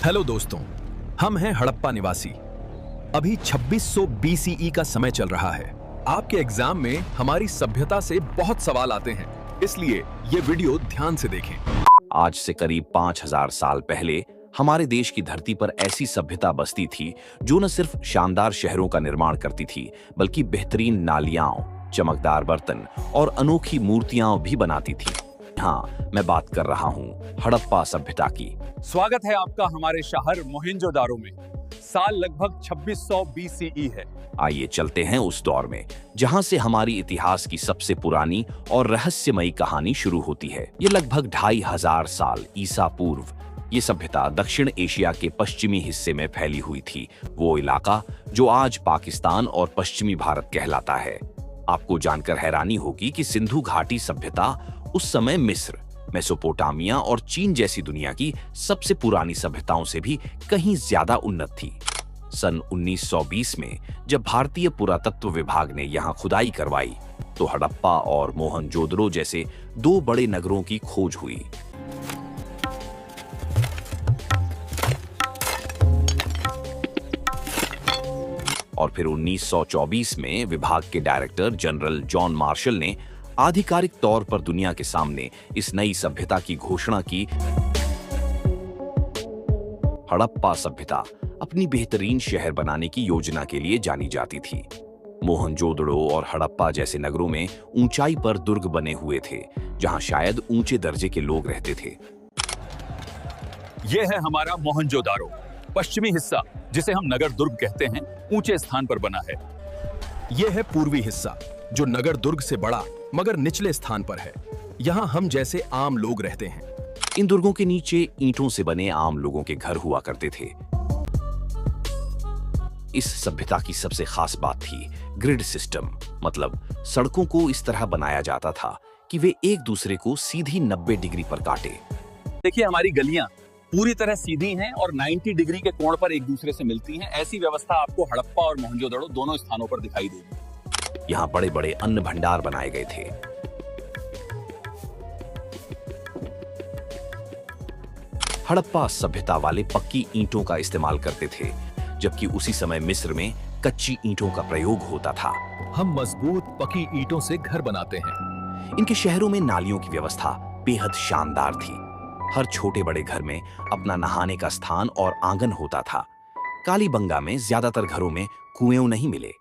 Hello दोस्तों, हम हैं हड़प्पा निवासी। अभी 2600 BCE का समय चल रहा है। आपके एग्जाम में हमारी सभ्यता से बहुत सवाल आते हैं, इसलिए ये वीडियो ध्यान से देखें। आज से करीब 5000 साल पहले हमारे देश की धरती पर ऐसी सभ्यता बसती थी जो न सिर्फ शानदार शहरों का निर्माण करती थी, बल्कि बेहतरीन नालियां, चमकदार बर्तन और अनोखी मूर्तियां भी बनाती थी। हाँ, मैं बात कर रहा हूँ हड़प्पा सभ्यता की। स्वागत है आपका हमारे शहर मोहनजोदारो में। साल लगभग 2600 BCE है। आइए चलते हैं उस दौर में जहां से हमारी इतिहास की सबसे पुरानी और रहस्यमयी कहानी शुरू होती है। ये लगभग 2500 साल ईसा पूर्व ये सभ्यता दक्षिण एशिया के पश्चिमी हिस्से में फैली हुई थी, वो इलाका जो आज पाकिस्तान और पश्चिमी भारत कहलाता है। आपको जानकर हैरानी होगी कि सिंधु घाटी सभ्यता उस समय मिस्र, मेसोपोटामिया और चीन जैसी दुनिया की सबसे पुरानी सभ्यताओं से भी कहीं ज्यादा उन्नत थी। सन 1920 में जब भारतीय पुरातत्व विभाग ने यहाँ खुदाई करवाई तो हड़प्पा और मोहनजोदड़ो जैसे दो बड़े नगरों की खोज हुई। और फिर 1924 में विभाग के डायरेक्टर जनरल जॉन मार्शल ने आधिकारिक तौर पर दुनिया के सामने इस नई सभ्यता की घोषणा की। हड़प्पा सभ्यता अपनी बेहतरीन शहर बनाने की योजना के लिए जानी जाती थी। मोहनजोदड़ो और हड़प्पा जैसे नगरों में ऊंचाई पर दुर्ग बने हुए थे, जहां शायद ऊंचे दर्जे के लोग रहते थे। यह है हमारा मोहनजोदारो। पश्चिमी हिस्सा, जिसे हम नगर दुर्ग कहते हैं, ऊंचे स्थान पर बना है। यह है पूर्वी हिस्सा, जो नगर दुर्ग से बड़ा मगर निचले स्थान पर है। यहाँ हम जैसे आम लोग रहते हैं। इन दुर्गों के नीचे ईंटों से बने आम लोगों के घर हुआ करते थे। इस सभ्यता की सबसे खास बात थी ग्रिड सिस्टम, मतलब सड़कों को इस तरह बनाया जाता था कि वे एक दूसरे को सीधी 90 डिग्री पर काटे। देखिए, हमारी गलियां पूरी तरह सीधी हैं और 90 डिग्री के कोण पर एक दूसरे से मिलती हैं। ऐसी व्यवस्था आपको हड़प्पा और मोहनजोदड़ो दोनों स्थानों पर दिखाई देगी। यहाँ बड़े बड़े अन्न भंडार बनाए गए थे। हड़प्पा सभ्यता वाले पक्की ईंटों का इस्तेमाल करते थे, जबकि उसी समय मिस्र में कच्ची ईंटों का प्रयोग होता था। हम मजबूत पक्की ईंटों से घर बनाते हैं। इनके शहरों में नालियों की व्यवस्था बेहद शानदार थी। हर छोटे बड़े घर में अपना नहाने का स्थान और आंगन होता था। कालीबंगा में ज्यादातर घरों में कुएं नहीं मिले।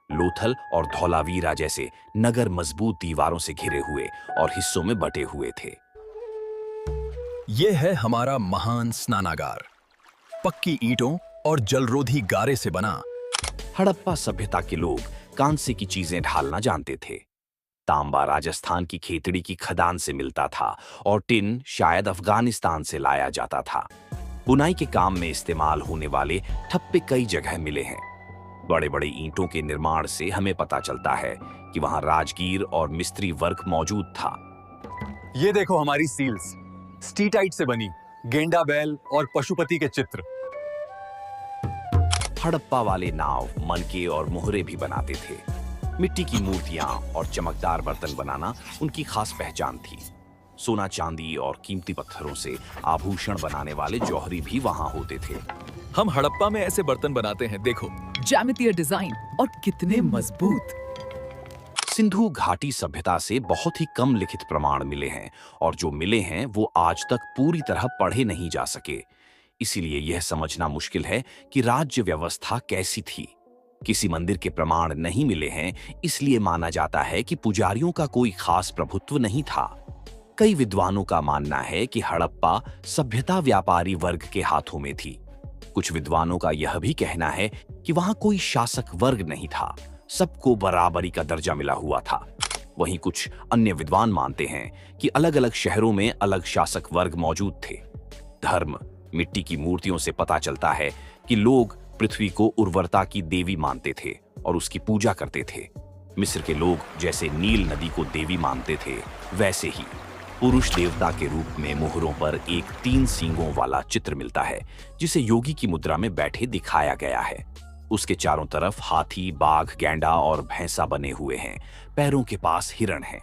लोथल और धौलावीरा जैसे नगर मजबूत दीवारों से घिरे हुए और हिस्सों में बटे हुए थे। यह है हमारा महान स्नानागार, पक्की ईंटों और जलरोधी गारे से बना। हड़प्पा सभ्यता के लोग कांसे की चीजें ढालना जानते थे। तांबा राजस्थान की खेतड़ी की खदान से मिलता था और टिन शायद अफगानिस्तान से लाया जाता था। बुनाई के काम में इस्तेमाल होने वाले ठप्पे कई जगह मिले हैं। बड़े बड़े ईंटों के निर्माण से हमें पता चलता है कि वहां राजगीर और मिस्त्री वर्क मौजूद था। ये देखो हमारी सील्स, स्टीटाइट से बनी, गेंडा बैल और पशुपति के चित्र। हड़प्पा वाले नाव, मनके और मोहरे भी बनाते थे। मिट्टी की मूर्तियां और चमकदार बर्तन बनाना उनकी खास पहचान थी। सोना, चांदी और कीमती पत्थरों से आभूषण बनाने वाले जौहरी भी वहां होते थे। हम हड़प्पा में ऐसे बर्तन बनाते हैं, देखो। ज्यामितीय डिजाइन और कितने मजबूत। सिंधु घाटी सभ्यता से बहुत ही कम लिखित प्रमाण मिले हैं और जो मिले हैं वो आज तक पूरी तरह पढ़े नहीं जा सके। इसीलिए यह समझना मुश्किल है कि राज्य व्यवस्था कैसी थी। किसी मंदिर के प्रमाण नहीं मिले हैं, इसलिए माना जाता है कि पुजारियों का कोई खास प्रभुत्व नहीं था। कई विद्वानों का मानना है कि हड़प्पा सभ्यता व्यापारी वर्ग के हाथों में थी। कुछ विद्वानों का यह भी कहना है कि वहां कोई शासक वर्ग नहीं था, सबको बराबरी का दर्जा मिला हुआ था। वहीं कुछ अन्य विद्वान मानते हैं कि अलग अलग शहरों में अलग शासक वर्ग मौजूद थे। धर्म, मिट्टी की मूर्तियों से पता चलता है कि लोग पृथ्वी को उर्वरता की देवी मानते थे और उसकी पूजा करते थे। मिस्र के लोग जैसे नील नदी को देवी मानते थे, वैसे ही पुरुष देवता के रूप में मोहरों पर एक 3 सींगों वाला चित्र मिलता है, जिसे योगी की मुद्रा में बैठे दिखाया गया है। उसके चारों तरफ हाथी, बाघ, गैंडा और भैंसा बने हुए हैं। पैरों के पास हिरण है।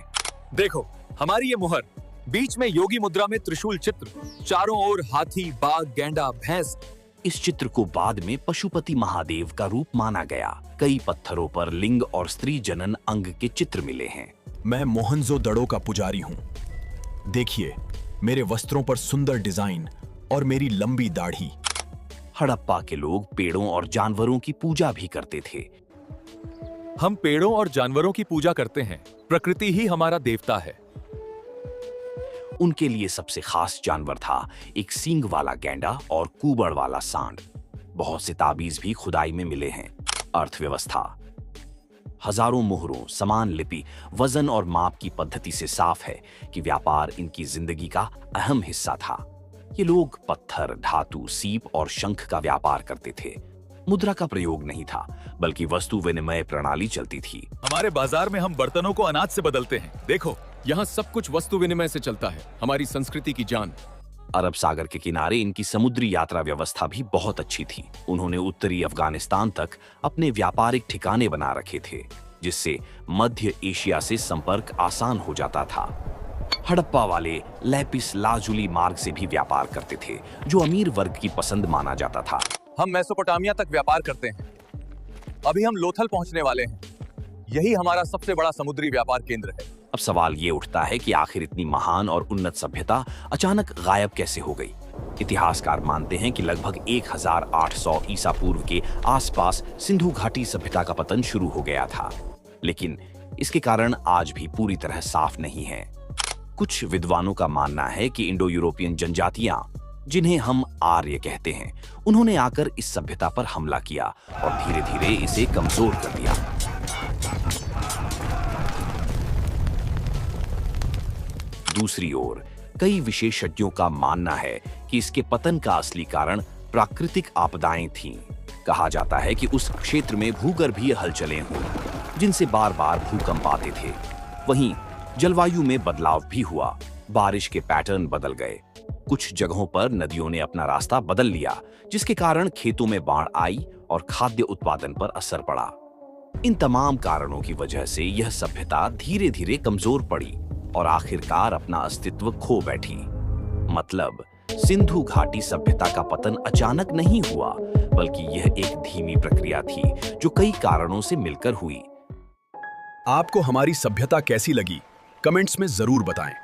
देखो हमारी ये मुहर, बीच में योगी मुद्रा में त्रिशूल चित्र, चारों ओर हाथी, बाघ, गैंडा, भैंस इस चित्र को बाद में पशुपति महादेव का रूप माना गया। कई पत्थरों पर लिंग और स्त्री जनन अंग के चित्र मिले हैं। मैं मोहनजोदड़ो का पुजारी हूँ। देखिए, मेरे वस्त्रों पर सुंदर डिजाइन और मेरी लंबी दाढ़ी। हड़प्पा के लोग पेड़ों और जानवरों की पूजा भी करते थे। हम पेड़ों और जानवरों की पूजा करते हैं। प्रकृति ही हमारा देवता है। उनके लिए सबसे खास जानवर था एक सींग वाला गैंडा और कुबड़ वाला सांड। बहुत से ताबीज भी खुदाई में मिले हैं। अर्थव्यवस्था, हजारों मोहरों, समान लिपि, वजन और माप की पद्धति से साफ है कि व्यापार इनकी जिंदगी का अहम हिस्सा था। ये लोग पत्थर, धातु, सीप और शंख का व्यापार करते थे। मुद्रा का प्रयोग नहीं था, बल्कि वस्तु विनिमय प्रणाली चलती थी। हमारे बाजार में हम बर्तनों को अनाज से बदलते हैं। देखो, यहाँ सब कुछ वस्तु विनिमय से चलता है। हमारी संस्कृति की जान। अरब सागर के किनारे इनकी समुद्री यात्रा व्यवस्था भी बहुत अच्छी थी। उन्होंने उत्तरी अफगानिस्तान तक अपने व्यापारिक ठिकाने बना रखे थे, जिससे मध्य एशिया से संपर्क आसान हो जाता था। हड़प्पा वाले लैपिस लाजुली मार्ग से भी व्यापार करते थे, जो अमीर वर्ग की पसंद माना जाता था। हम मेसोपोटामिया तक व्यापार करते हैं। अभी हम लोथल पहुंचने वाले हैं। यही हमारा सबसे बड़ा समुद्री व्यापार केंद्र है। अब सवाल ये उठता है कि आखिर इतनी महान और उन्नत सभ्यता अचानक गायब कैसे हो गई। इतिहासकार मानते हैं कि लगभग 1800 ईसा पूर्व के आसपास सिंधु घाटी सभ्यता का पतन शुरू हो गया था, लेकिन इसके कारण आज भी पूरी तरह साफ नहीं है। कुछ विद्वानों का मानना है कि इंडो यूरोपियन जनजातियां, जिन्हें हम आर्य कहते हैं, उन्होंने आकर इस सभ्यता पर हमला किया और धीरे धीरे इसे कमजोर कर दिया। दूसरी ओर कई विशेषज्ञों का मानना है कि इसके पतन का असली कारण प्राकृतिक आपदाएं थीं। कहा जाता है कि उस क्षेत्र में भूगर्भीय हलचलें हुई, जिनसे बार बार भूकंप आते थे। वहीं जलवायु में बदलाव भी हुआ। बारिश के पैटर्न बदल गए। कुछ जगहों पर नदियों ने अपना रास्ता बदल लिया, जिसके कारण खेतों में बाढ़ आई और खाद्य उत्पादन पर असर पड़ा। इन तमाम कारणों की वजह से यह सभ्यता धीरे धीरे कमजोर पड़ी और आखिरकार अपना अस्तित्व खो बैठी। मतलब, सिंधु घाटी सभ्यता का पतन अचानक नहीं हुआ, बल्कि यह एक धीमी प्रक्रिया थी जो कई कारणों से मिलकर हुई। आपको हमारी सभ्यता कैसी लगी? कमेंट्स में जरूर बताएं।